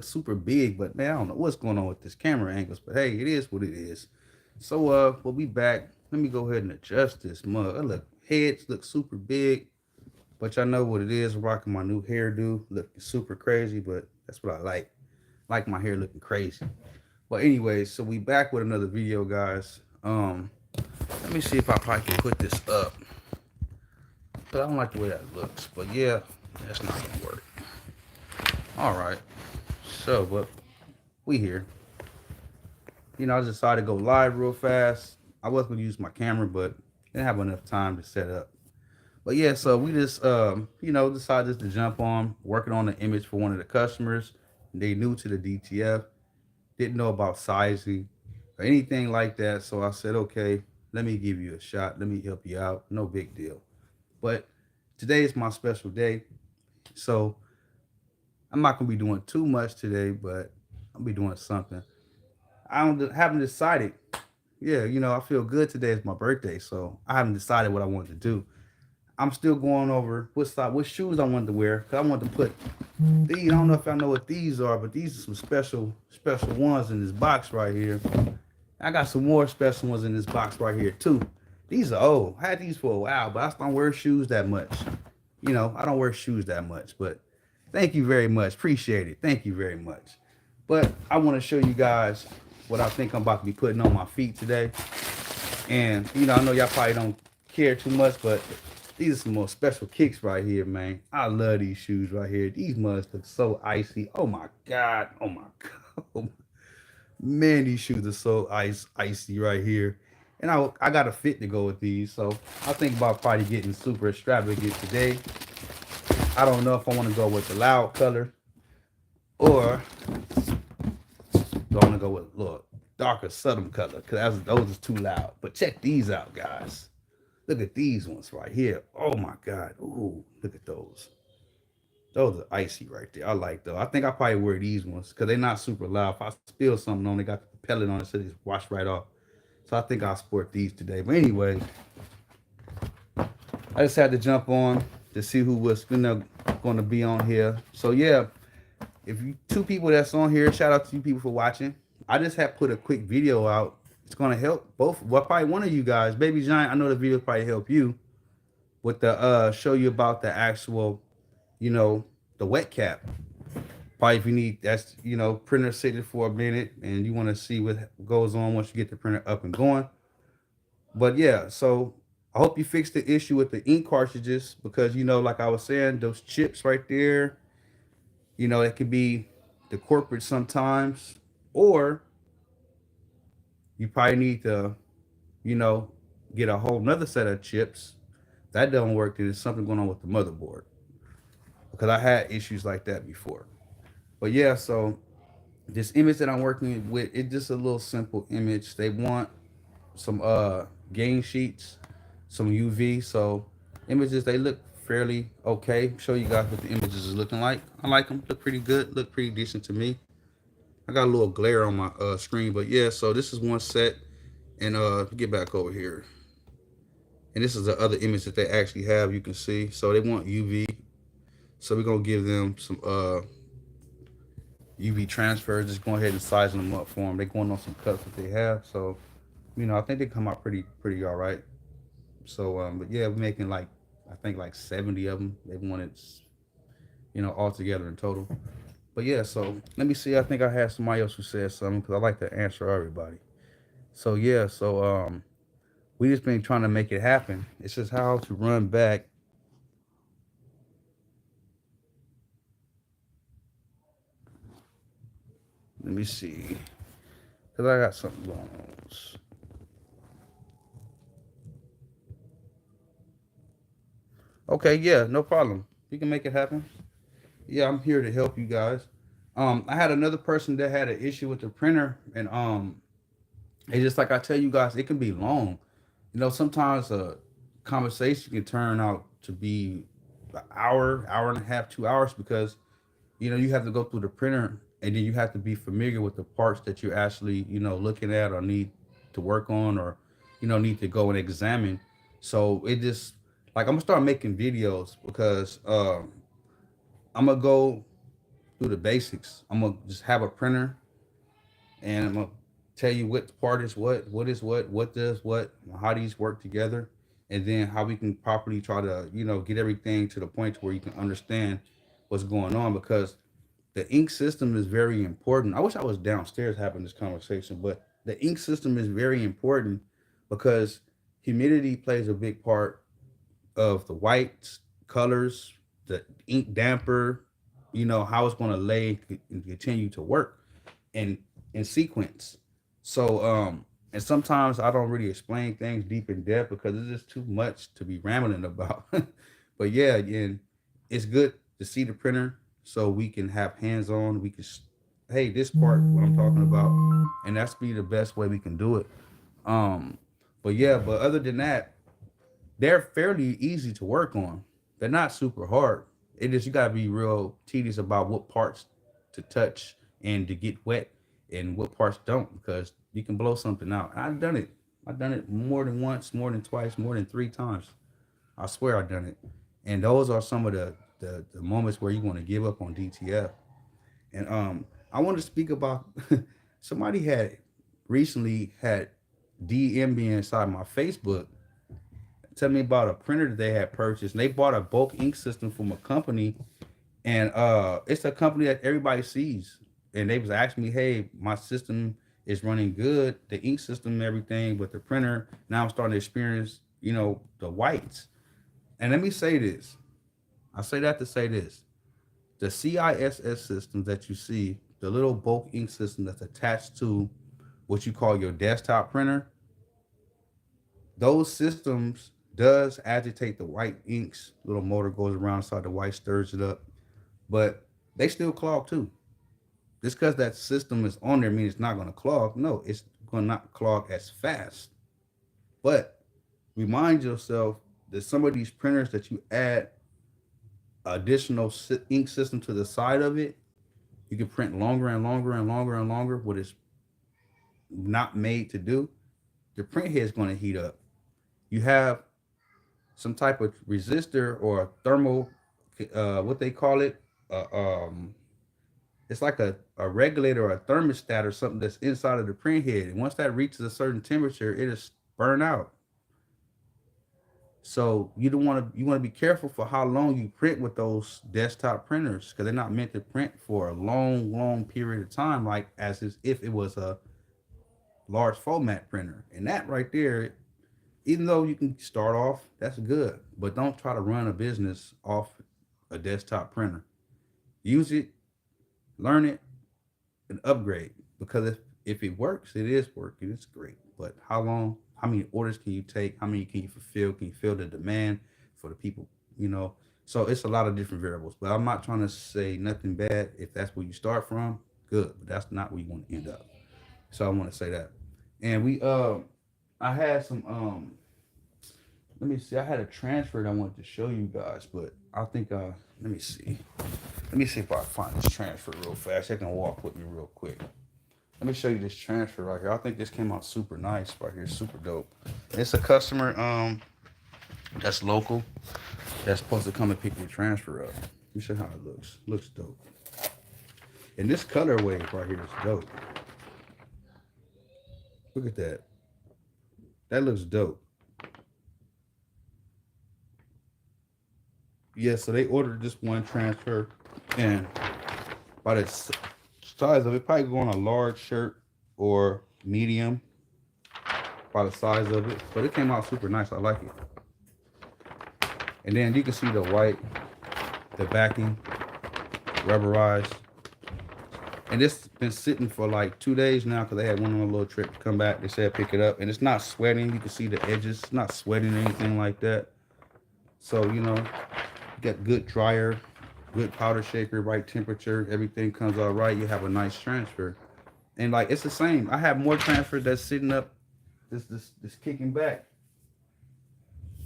super big, but man, I don't know what's going on with this camera angles. But hey, it is what it is. So we'll be back. Let me go ahead and adjust this mug. Look, heads look super big, but y'all know what it is. I'm rocking my new hairdo, looking super crazy, but that's what I like. Like my hair looking crazy. But anyways, so we back with another video, guys. Let me see if I probably can put this up. But I don't like the way that looks. But yeah, that's not gonna work. All right. So, but we here. I decided to go live real fast. I was gonna use my camera, but didn't have enough time to set up. But yeah, so we just decided to jump on working on the image for one of the customers. They new to the DTF, didn't know about sizing or anything like that. So I said, okay, let me give you a shot. Let me help you out. No big deal. But today is my special day, so I'm not gonna be doing too much today, but I'll be doing something. Haven't decided. Yeah, I feel good today. It's my birthday, so I haven't decided what I want to do. I'm still going over what shoes I wanted to wear. Cause I want to put these. I don't know if I know what these are, but these are some special ones in this box right here. I got some more special ones in this box right here too. These are old. I had these for a while, but I don't wear shoes that much. I don't wear shoes that much. But thank you very much. Appreciate it. Thank you very much. But I want to show you guys what I think I'm about to be putting on my feet today. And I know y'all probably don't care too much, but these are some more special kicks right here, man. I love these shoes right here. These mugs look so icy. Oh my god. Oh my god. Man, these shoes are so icy right here. And I got a fit to go with these. So I think about probably getting super extravagant today. I don't know if I want to go with the loud color or do I want to go with a little darker southern color because those are too loud. But check these out, guys. Look at these ones right here. Oh my god. Ooh, look at those. Those are icy right there. I like those. I think I probably wear these ones because they're not super loud. If I spill something on, they got the pellet on it, so they just wash right off. So I think I'll sport these today. But anyway, I just had to jump on to see who was going to be on here. So yeah, if you two people that's on here, shout out to you people for watching. I just had put a quick video out. It's gonna help both. Well, probably one of you guys, Baby Giant. I know the video probably help you with the show you about the actual, you know, the wet cap. Probably if you need that's printer sitting for a minute and you want to see what goes on once you get the printer up and going. But yeah, so I hope you fix the issue with the ink cartridges because like I was saying, those chips right there, it can be the corporate sometimes, or you probably need to, you know, get a whole nother set of chips. That don't work. There's something going on with the motherboard because I had issues like that before. But yeah, so this image that I'm working with, it's just a little simple image. They want some gain sheets, some UV. So images they look fairly okay. Show you guys what the images is looking like. I like them. Look pretty good. Look pretty decent to me. I got a little glare on my screen, but yeah. So this is one set, and get back over here. And this is the other image that they actually have. You can see. So they want UV. So we're gonna give them some UV transfers. Just go ahead and size them up for them. They're going on some cuts that they have. So I think they come out pretty all right. So but yeah, we're making like I think like 70 of them. They wanted all together in total. But yeah, so let me see. I think I had somebody else who said something because I like to answer everybody. So yeah, so we just been trying to make it happen. It's just how to run back. Let me see, because I got something going on. Okay, yeah, no problem. We can make it happen. Yeah, I'm here to help you guys. I had another person that had an issue with the printer, and it's just like I tell you guys, it can be long. Sometimes a conversation can turn out to be an hour, hour and a half, 2 hours because you have to go through the printer and then you have to be familiar with the parts that you're actually looking at or need to work on or need to go and examine. So it just like I'm gonna start making videos because I'm gonna go. do the basics. I'm gonna just have a printer, and I'm gonna tell you what part is what is what does what, how these work together, and then how we can properly try to get everything to the point to where you can understand what's going on, because the ink system is very important. I wish I was downstairs having this conversation, but the ink system is very important because humidity plays a big part of the whites, colors, the ink damper, how it's going to lay and continue to work in sequence. So and sometimes I don't really explain things deep in depth because it's just too much to be rambling about. But yeah, and it's good to see the printer so we can have hands on. We can, hey, this part, what I'm talking about, and that's be the best way we can do it. Um, but yeah, but other than that, they're fairly easy to work on. They're not super hard. It is, you gotta be real tedious about what parts to touch and to get wet and what parts don't, because you can blow something out. I've done it. I've done it more than once, more than twice, more than three times. I swear I've done it. And those are some of the moments where you want to give up on DTF. And I want to speak about somebody had recently had DM me inside my Facebook, tell me about a printer that they had purchased. And they bought a bulk ink system from a company, and it's a company that everybody sees. And they was asking me, hey, my system is running good, the ink system and everything, but the printer, now I'm starting to experience, the whites. And let me say this. I say that to say this. The CISS systems that you see, the little bulk ink system that's attached to what you call your desktop printer, those systems does agitate the white inks. Little motor goes around inside the white, stirs it up, but they still clog too. Just because that system is on there means it's not going to clog. No, it's going to not clog as fast. But remind yourself that some of these printers that you add additional ink system to the side of it, you can print longer and longer and longer and longer. What it's not made to do, the print head is going to heat up. You have some type of resistor or a thermal, what they call it, uh, um, it's like a regulator or a thermostat or something that's inside of the print head. And once that reaches a certain temperature, it is burn out. So you want to be careful for how long you print with those desktop printers, because they're not meant to print for a long, long period of time, like as if it was a large format printer. And that right there, even though you can start off, that's good, but don't try to run a business off a desktop printer. Use it, learn it, and upgrade, because if it works, it is working. It's great. But how long? How many orders can you take? How many can you fulfill? Can you fill the demand for the people? So it's a lot of different variables. But I'm not trying to say nothing bad. If that's where you start from, good. But that's not where you want to end up. So I want to say that. And I had some let me see. I had a transfer that I wanted to show you guys, but I think let me see. Let me see if I find this transfer real fast. You can walk with me real quick. Let me show you this transfer right here. I think this came out super nice right here. Super dope. It's a customer that's local that's supposed to come and pick your transfer up. Let me show you how it looks. Looks dope. And this colorway right here is dope. Look at that. That looks dope. Yeah, so they ordered this one transfer, and by the size of it, probably go on a large shirt or medium by the size of it. But it came out super nice. I like it. And then you can see the white, the backing, rubberized. And this been sitting for like 2 days now because they had one on a little trip to come back. They said pick it up, and it's not sweating. You can see the edges. It's not sweating or anything like that. So, you got good dryer, good powder shaker, right temperature. Everything comes out right. You have a nice transfer. And like, it's the same. I have more transfers that's sitting up, this kicking back.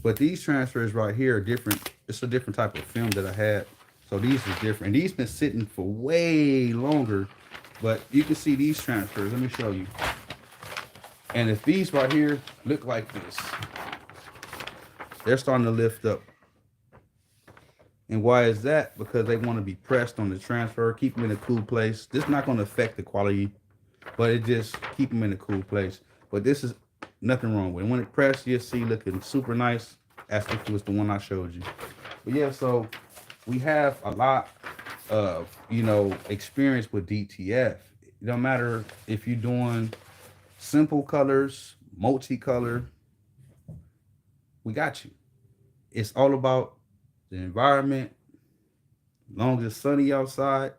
But these transfers right here are different. It's a different type of film that I had. So these is different. And these been sitting for way longer. But you can see these transfers. Let me show you. And if these right here look like this, they're starting to lift up. And why is that? Because they want to be pressed on the transfer, keep them in a cool place. This is not going to affect the quality, but it just keep them in a cool place. But this is nothing wrong with it. When it pressed, you'll see looking super nice as if it was the one I showed you. But yeah, so we have a lot of, experience with DTF. It don't matter if you're doing simple colors, multicolor, we got you. It's all about the environment. As long as it's sunny outside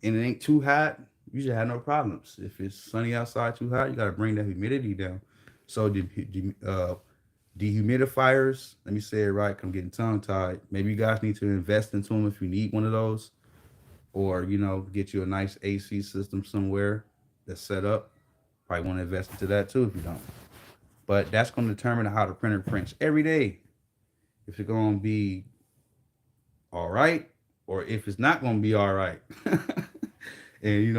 and it ain't too hot, you should have no problems. If it's sunny outside too hot, you got to bring that humidity down. So dehumidifiers, let me say it right, I'm getting tongue tied. Maybe you guys need to invest into them if you need one of those, or get you a nice AC system somewhere that's set up. Probably want to invest into that too if you don't. But that's going to determine how the printer prints every day. If it's going to be all right, or if it's not going to be all right. And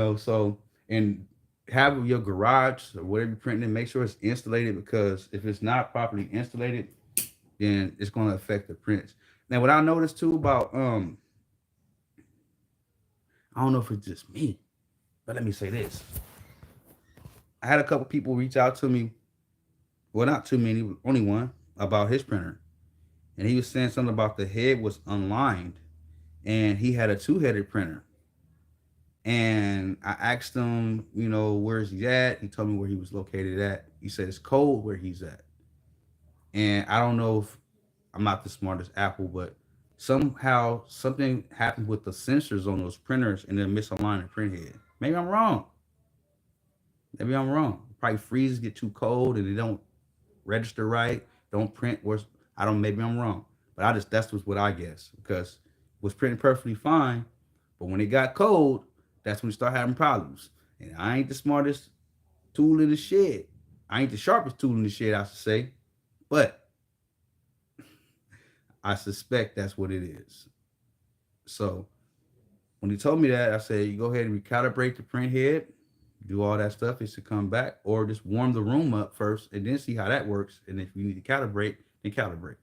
and have your garage or whatever you're printing, make sure it's insulated, because if it's not properly insulated, then it's going to affect the prints. Now, what I noticed too about I don't know if it's just me, but let me say this: I had a couple people reach out to me. Well, not too many, only one, about his printer, and he was saying something about the head was unlined, and he had a two-headed printer. And I asked him, where's he at? He told me where he was located at. He said it's cold where he's at. And I don't know if I'm not the smartest Apple, but somehow something happened with the sensors on those printers and then misaligned the print head. Maybe I'm wrong. Maybe I'm wrong. Probably freezes get too cold and they don't register right, don't print. I don't. Maybe I'm wrong, but that's what I guess, because it was printing perfectly fine, but when it got cold, that's when we start having problems. And I ain't the smartest tool in the shed. I ain't the sharpest tool in the shed, I should say, but I suspect that's what it is. So when he told me that, I said, you go ahead and recalibrate the print head, do all that stuff. It should come back, or just warm the room up first and then see how that works. And if you need to calibrate, then calibrate.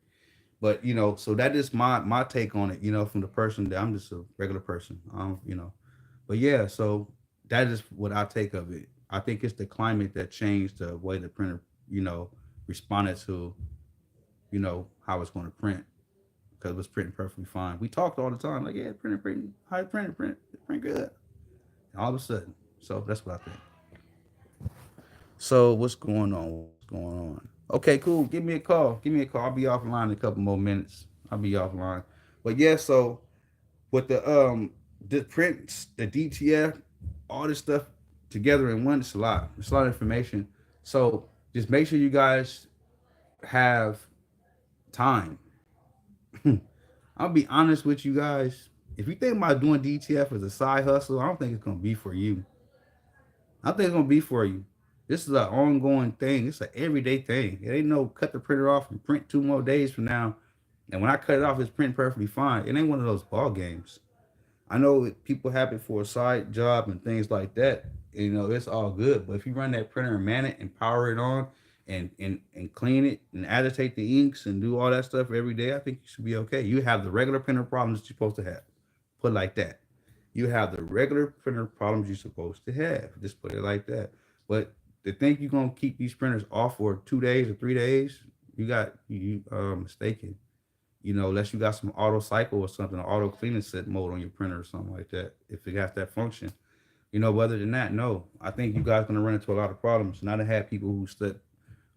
But so that is my take on it. From the person that I'm just a regular person. But yeah, so that is what I take of it. I think it's the climate that changed the way the printer, responded to, how it's going to print, because it was printing perfectly fine. We talked all the time, like, yeah, print, how it print good. And all of a sudden, so that's what I think. So what's going on? What's going on? Okay, cool. Give me a call. I'll be offline in a couple more minutes. I'll be offline. But yeah, so with the prints, the DTF, all this stuff together in one, it's a lot. It's a lot of information. So just make sure you guys have time. I'll be honest with you guys. If you think about doing DTF as a side hustle, I don't think it's gonna be for you. I think it's gonna be for you. This is an ongoing thing. It's an everyday thing. It ain't no cut the printer off and print 2 more days from now. And when I cut it off, it's printing perfectly fine. It ain't one of those ball games. I know people have it for a side job and things like that. It's all good. But if you run that printer and man it and power it on and clean it and agitate the inks and do all that stuff every day, I think you should be okay. You have the regular printer problems that you're supposed to have. Put it like that. You have the regular printer problems you're supposed to have. Just put it like that. But to think you're gonna keep these printers off for 2 days or 3 days, you mistaken. Unless you got some auto cycle or something, auto cleaning set mode on your printer or something like that, if it has that function. But other than that, no. I think you guys gonna run into a lot of problems. And I've had people who stood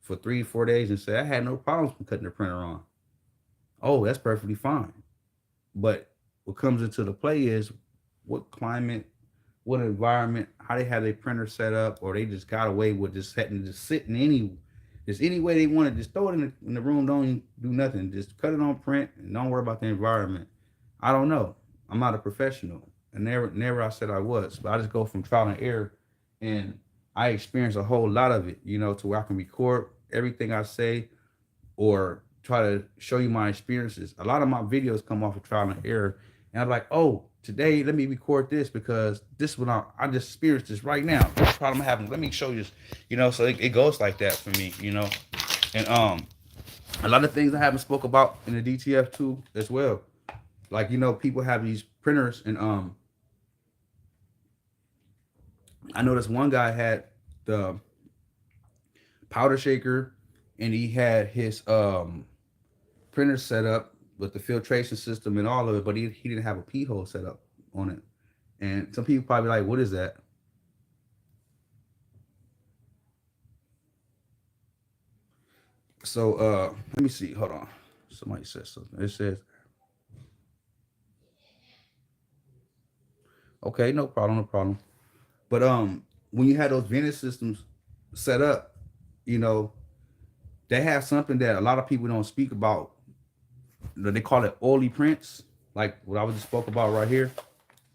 for 3-4 days and say, I had no problems with cutting the printer on. Oh, that's perfectly fine. But what comes into the play is what climate, what environment, how they have their printer set up, or they just got away with just sitting any way they want it. Just throw it in the room, don't do nothing. Just cut it on print and don't worry about the environment. I don't know. I'm not a professional. And never I said I was, but I just go from trial and error, and I experience a whole lot of it, to where I can record everything I say or try to show you my experiences. A lot of my videos come off of trial and error, and I'm like, oh, today let me record this because this one I just experienced this right now. This problem I'm having. Let me show you this. So it goes like that for me, And a lot of things I haven't spoke about in the DTF too as well. Like, you know, people have these printers, and I noticed one guy had the powder shaker, and he had his printer set up with the filtration system and all of it, but he didn't have a pee hole set up on it. And some people probably like, what is that? So let me see. Hold on. Somebody said something. It says, okay, no problem, no problem. But when you had those venting systems set up, you know, they have something that a lot of people don't speak about. They call it oily prints, like what I was just spoke about right here.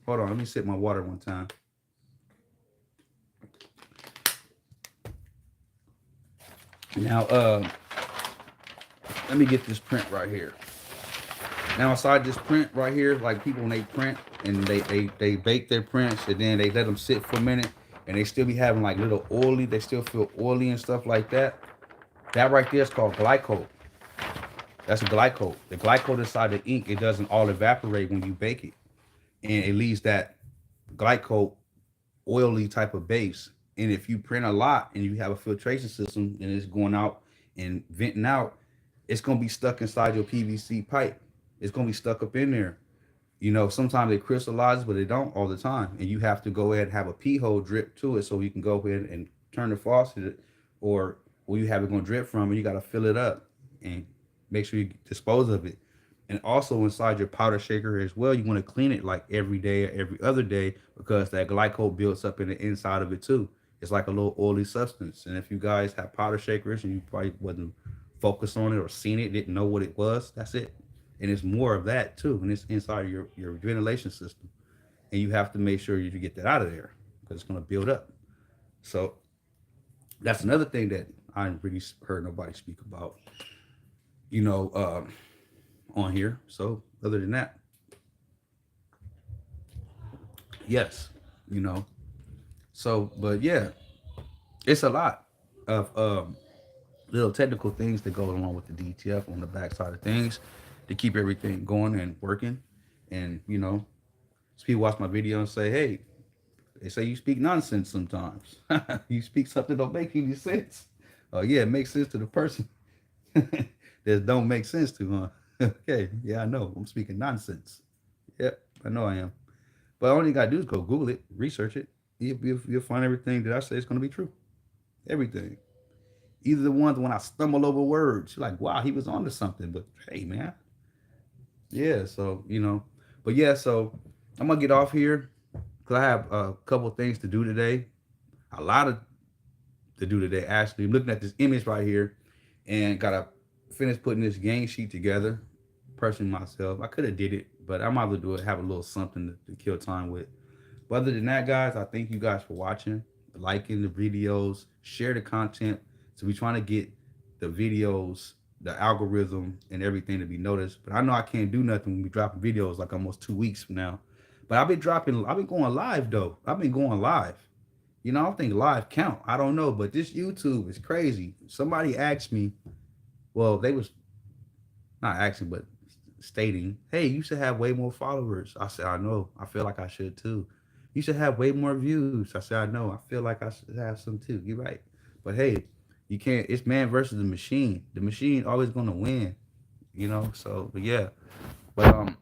Hold on, let me sip my water one time. Now, let me get this print right here. Now, inside this print right here, like people when they print and they bake their prints and then they let them sit for a minute and they still be having like little oily, they still feel oily and stuff like that. That right there is called glycol. That's a glycol. The glycol inside the ink, it doesn't all evaporate when you bake it, and it leaves that glycol oily type of base. And if you print a lot and you have a filtration system and it's going out and venting out, it's gonna be stuck inside your PVC pipe. It's gonna be stuck up in there. You know, sometimes it crystallizes, but they don't all the time. And you have to go ahead and have a pee hole drip to it so you can go ahead and turn the faucet, or where you have it going to drip from, and you got to fill it up and make sure you dispose of it. And also inside your powder shaker as well, you want to clean it like every day or every other day, because that glycol builds up in the inside of it too. It's like a little oily substance. And if you guys have powder shakers and you probably wasn't focused on it or seen it, didn't know what it was, that's it. And it's more of that too, and it's inside your ventilation system. And you have to make sure you get that out of there because it's going to build up. So that's another thing that I haven't really heard nobody speak about, you know, on here. So other than that, yes, you know. So, but yeah, it's a lot of little technical things that go along with the DTF on the backside of things to keep everything going and working. And you know, so people watch my video and say, "Hey, they say you speak nonsense sometimes. You speak something that don't make any sense." Oh yeah, it makes sense to the person that don't make sense to, huh? Okay, yeah, I know. I'm speaking nonsense. Yep, I know I am. But all you gotta do is go Google it, research it. You'll find everything that I say is gonna be true. Everything. Either the ones when I stumble over words, you're like, wow, he was onto something. But hey, man, yeah. So you know, but yeah. So I'm gonna get off here because I have a couple of things to do today. A lot of to do today. Actually, I'm looking at this image right here, and gotta finish putting this game sheet together. Personally, myself, I could have did it, but I might as well do it. Have a little something to kill time with. But other than that, guys, I thank you guys for watching, liking the videos, share the content. So we're trying to get the videos, the algorithm, and everything to be noticed. But I know I can't do nothing when we dropping videos like almost 2 weeks from now. But I've been going live though. I've been going live. You know, I don't think live count. I don't know, but this YouTube is crazy. Somebody asked me, well, they was not asking, but stating, "Hey, you should have way more followers." I said, "I know. I feel like I should too." "You should have way more views." I said, "I know. I feel like I should have some too." You're right. But hey, you can't. It's man versus the machine. The machine always gonna win. You know. So, but yeah. But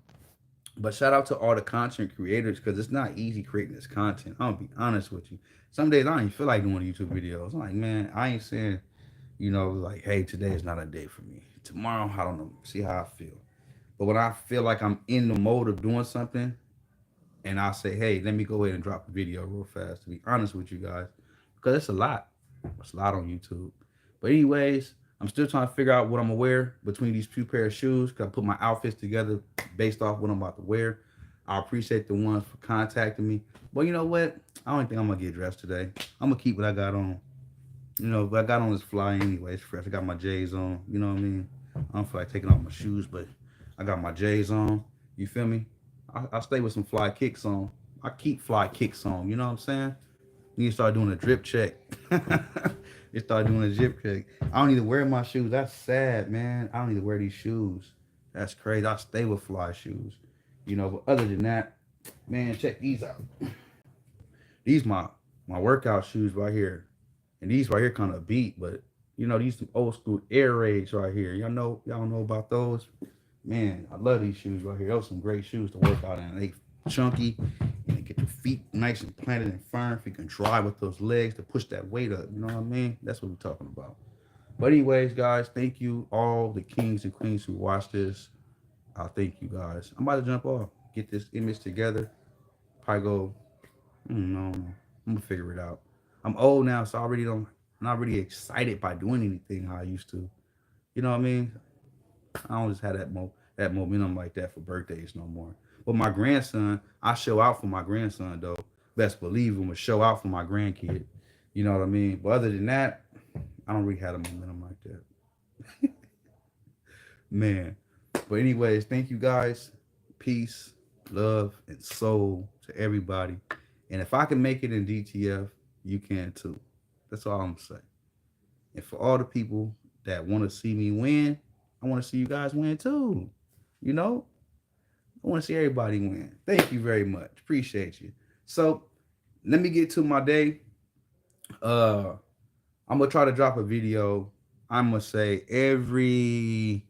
but shout out to all the content creators because it's not easy creating this content. I'm gonna be honest with you. Some days I don't even feel like doing YouTube videos. I'm like, man, I ain't saying, you know, like, hey, today is not a day for me. Tomorrow, I don't know. See how I feel. But when I feel like I'm in the mode of doing something, and I say, hey, let me go ahead and drop a video real fast, to be honest with you guys, because it's a lot. It's a lot on YouTube. But anyways, I'm still trying to figure out what I'm gonna wear between these two pair of shoes, because I put my outfits together based off what I'm about to wear. I appreciate the ones for contacting me. But you know what? I don't think I'm gonna get dressed today. I'm gonna keep what I got on. You know, what I got on is fly anyway. It's fresh. I got my J's on. You know what I mean? I don't feel like taking off my shoes, but I got my J's on. You feel me? I stay with some fly kicks on. I keep fly kicks on. You know what I'm saying? You need to start doing a drip check. You start doing a drip check. I don't even wear my shoes. That's sad, man. I don't even wear these shoes. That's crazy. I stay with fly shoes. You know, but other than that, man, check these out. These my workout shoes right here. And these right here kind of beat, but you know, these some old school air raids right here. Y'all know about those? Man, I love these shoes right here. Those some great shoes to work out in. They chunky and they get your feet nice and planted and firm. If you can drive with those legs to push that weight up, you know what I mean? That's what we're talking about. But anyways, guys, thank you all the kings and queens who watched this. I thank you guys. I'm about to jump off, get this image together. Probably go. No, I'm gonna figure it out. I'm old now, so I already don't. I'm not really excited by doing anything how I used to. You know what I mean? I don't just have that momentum like that for birthdays no more. But my grandson, I show out for my grandson though. Best believe I'm gonna show out for my grandkid. You know what I mean? But other than that, I don't really have a momentum like that. Man. But anyways, thank you guys. Peace, love, and soul to everybody. And if I can make it in DTF, you can too. That's all I'm saying. And for all the people that want to see me win, I want to see you guys win too. You know, I want to see everybody win. Thank you very much. Appreciate you. So let me get to my day. Uh, I'm gonna try to drop a video. I'm gonna say every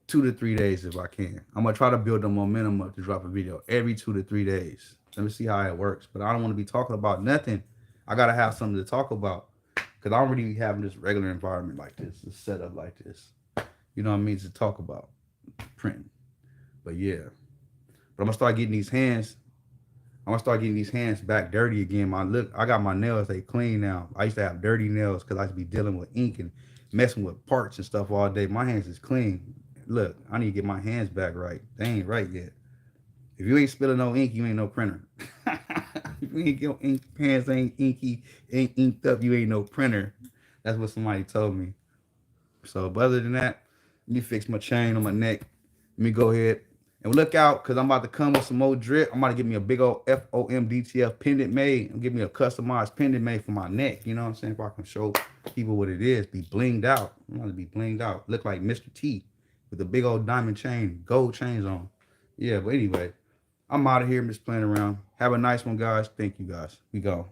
2 to 3 days if I can. I'm gonna try to build the momentum up to drop a video every 2 to 3 days. Let me see how it works. But I don't want to be talking about nothing. I gotta have something to talk about because I don't really be having this regular environment like this, this setup like this. You know what I mean? To talk about printing. But yeah. But I'm gonna start getting these hands. I'm gonna start getting these hands back dirty again. I got my nails, they clean now. I used to have dirty nails because I used to be dealing with ink and messing with parts and stuff all day. My hands is clean. Look, I need to get my hands back right. They ain't right yet. If you ain't spilling no ink, you ain't no printer. If you ain't your ink pants ain't inky, ain't inked up, you ain't no printer. That's what somebody told me. So, but other than that, let me fix my chain on my neck. Let me go ahead and look out because I'm about to come with some more drip. I'm about to get me a big old F.O.M DTF pendant made and give me a customized pendant made for my neck. You know what I'm saying? If I can show people what it is, be blinged out. I'm going to be blinged out. Look like Mr. T with a big old diamond chain, gold chains on. Yeah, but anyway, I'm out of here. I'm just playing around. Have a nice one, guys. Thank you, guys. We go.